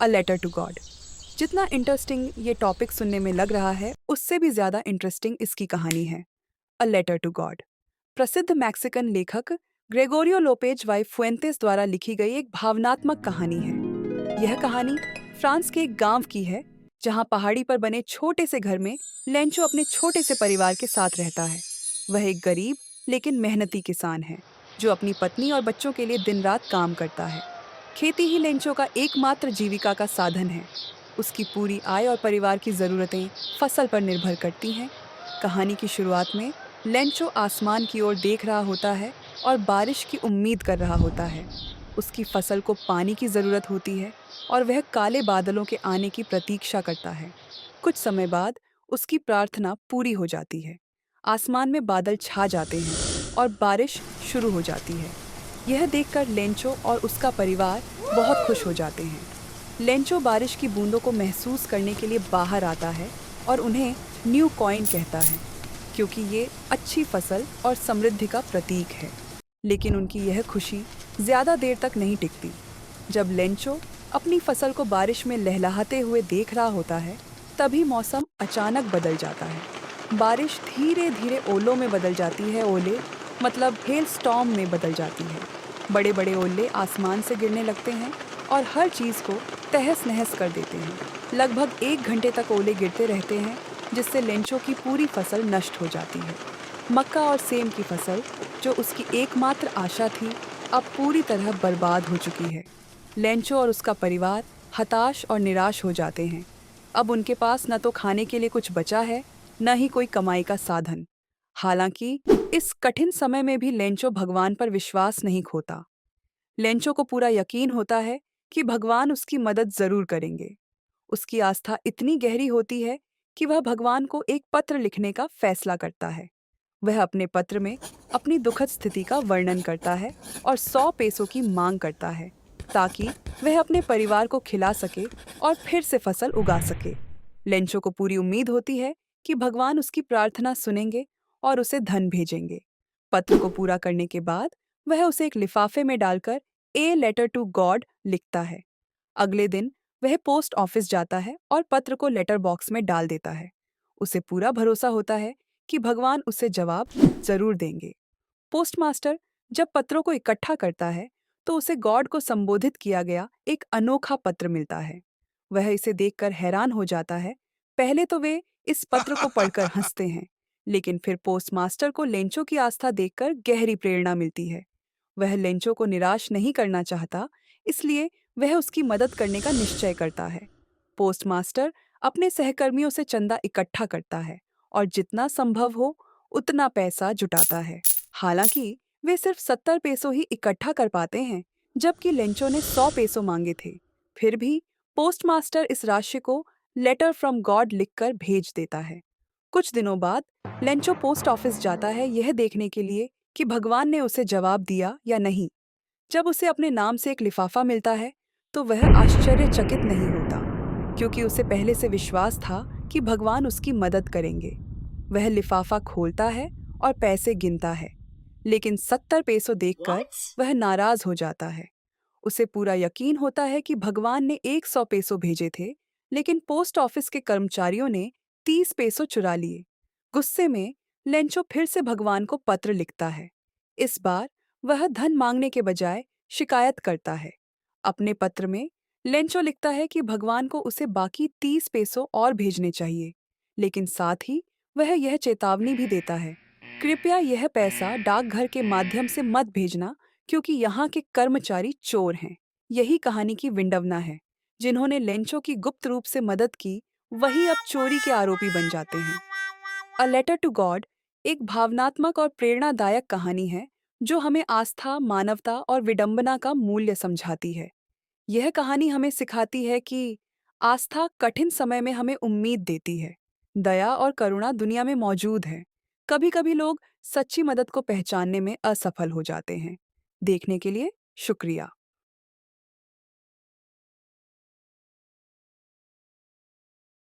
A letter to God. जितना interesting ये topic सुनने में लग रहा है, उससे भी ज़्यादा इंटरेस्टिंग इसकी कहानी है। अ लेटर टू गॉड प्रसिद्ध मैक्सिकन लेखक ग्रेगोरियो लोपेज वाई फुएंतेस द्वारा लिखी गई एक भावनात्मक कहानी है। यह कहानी फ्रांस के एक गांव की है, जहां पहाड़ी पर बने छोटे से घर में लेंचो अपने छोटे से परिवार के साथ रहता है। वह एक गरीब लेकिन मेहनती किसान है, जो अपनी पत्नी और बच्चों के लिए दिन रात काम करता है। खेती ही लेंचो का एकमात्र जीविका का साधन है। उसकी पूरी आय और परिवार की ज़रूरतें फसल पर निर्भर करती हैं। कहानी की शुरुआत में लेंचो आसमान की ओर देख रहा होता है और बारिश की उम्मीद कर रहा होता है। उसकी फसल को पानी की ज़रूरत होती है और वह काले बादलों के आने की प्रतीक्षा करता है। कुछ समय बाद उसकी प्रार्थना पूरी हो जाती है। आसमान में बादल छा जाते हैं और बारिश शुरू हो जाती है। यह देखकर लेंचो और उसका परिवार बहुत खुश हो जाते हैं। लेंचो बारिश की बूंदों को महसूस करने के लिए बाहर आता है और उन्हें न्यू कॉइन कहता है, क्योंकि ये अच्छी फसल और समृद्धि का प्रतीक है। लेकिन उनकी यह खुशी ज़्यादा देर तक नहीं टिकती। जब लेंचो अपनी फसल को बारिश में लहलहाते हुए देख रहा होता है, तभी मौसम अचानक बदल जाता है। बारिश धीरे धीरे ओलों में बदल जाती है। ओले मतलब हेल स्टॉर्म में बदल जाती है। बड़े बड़े ओले आसमान से गिरने लगते हैं और हर चीज़ को तहस नहस कर देते हैं। लगभग 1 घंटे तक ओले गिरते रहते हैं, जिससे लेंचो की पूरी फसल नष्ट हो जाती है। मक्का और सेम की फसल, जो उसकी एकमात्र आशा थी, अब पूरी तरह बर्बाद हो चुकी है। लेंचो और उसका परिवार हताश और निराश हो जाते हैं। अब उनके पास न तो खाने के लिए कुछ बचा है, न ही कोई कमाई का साधन। हालांकि इस कठिन समय में भी लेंचो भगवान पर विश्वास नहीं खोता। लेंचो को पूरा यकीन होता है कि भगवान उसकी मदद जरूर करेंगे। उसकी आस्था इतनी गहरी होती है कि वह भगवान को एक पत्र लिखने का फैसला करता है। वह अपने पत्र में अपनी दुखद स्थिति का वर्णन करता है और 100 पैसों की मांग करता है, ताकि वह अपने परिवार को खिला सके और फिर से फसल उगा सके। लेंचो को पूरी उम्मीद होती है कि भगवान उसकी प्रार्थना सुनेंगे और उसे धन भेजेंगे। पत्र को पूरा करने के बाद वह उसे एक लिफाफे में डालकर ए लेटर टू गॉड लिखता है। अगले दिन वह पोस्ट ऑफिस जाता है और पत्र को लेटर बॉक्स में डाल देता है। उसे पूरा भरोसा होता है कि भगवान उसे जवाब जरूर देंगे। पोस्टमास्टर जब पत्रों को इकट्ठा करता है, तो उसे गॉड को संबोधित किया गया एक अनोखा पत्र मिलता है। वह इसे देखकर हैरान हो जाता है। पहले तो वे इस पत्र को पढ़कर हंसते हैं, लेकिन फिर पोस्टमास्टर को लेंचो की आस्था देखकर गहरी प्रेरणा मिलती है। वह लेंचो को निराश नहीं करना चाहता, इसलिए वह उसकी मदद करने का निश्चय करता है। पोस्टमास्टर अपने सहकर्मियों से चंदा इकट्ठा करता है और जितना संभव हो उतना पैसा जुटाता है। हालांकि वे सिर्फ 70 पैसों ही इकट्ठा कर पाते हैं, जबकि लेंचो ने 100 पैसों मांगे थे। फिर भी पोस्टमास्टर इस राशि को लेटर फ्रॉम गॉड लिखकर भेज देता है। कुछ दिनों बाद लेंचो पोस्ट ऑफिस जाता है, यह देखने के लिए कि भगवान ने उसे जवाब दिया या नहीं। जब उसे अपने नाम से एक लिफाफा मिलता है, तो वह आश्चर्यचकित नहीं होता, क्योंकि उसे पहले से विश्वास था कि भगवान उसकी मदद करेंगे। वह लिफाफा खोलता है और पैसे गिनता है, लेकिन 70 पैसों देखकर वह नाराज हो जाता है। उसे पूरा यकीन होता है कि भगवान ने 100 पैसों भेजे थे, लेकिन पोस्ट ऑफिस के कर्मचारियों ने 30 पैसों चुरा लिए। गुस्से में लेंचो फिर से भगवान को पत्र लिखता है। इस बार वह धन मांगने के बजाय शिकायत करता है। अपने पत्र में लेंचो लिखता है कि भगवान को उसे बाकी 30 पैसों और भेजने चाहिए, लेकिन साथ ही वह यह चेतावनी भी देता है, कृपया यह पैसा डाकघर के माध्यम से मत भेजना, क्योंकि यहाँ के कर्मचारी चोर हैं। यही कहानी की विडंबना है। जिन्होंने लेंचो की गुप्त रूप से मदद की, वही अब चोरी के आरोपी बन जाते हैं। अ लेटर टू गॉड एक भावनात्मक और प्रेरणादायक कहानी है, जो हमें आस्था, मानवता और विडंबना का मूल्य समझाती है। यह कहानी हमें सिखाती है कि आस्था कठिन समय में हमें उम्मीद देती है। दया और करुणा दुनिया में मौजूद है। कभी-कभी लोग सच्ची मदद को पहचानने में असफल हो जाते हैं। देखने के लिए शुक्रिया।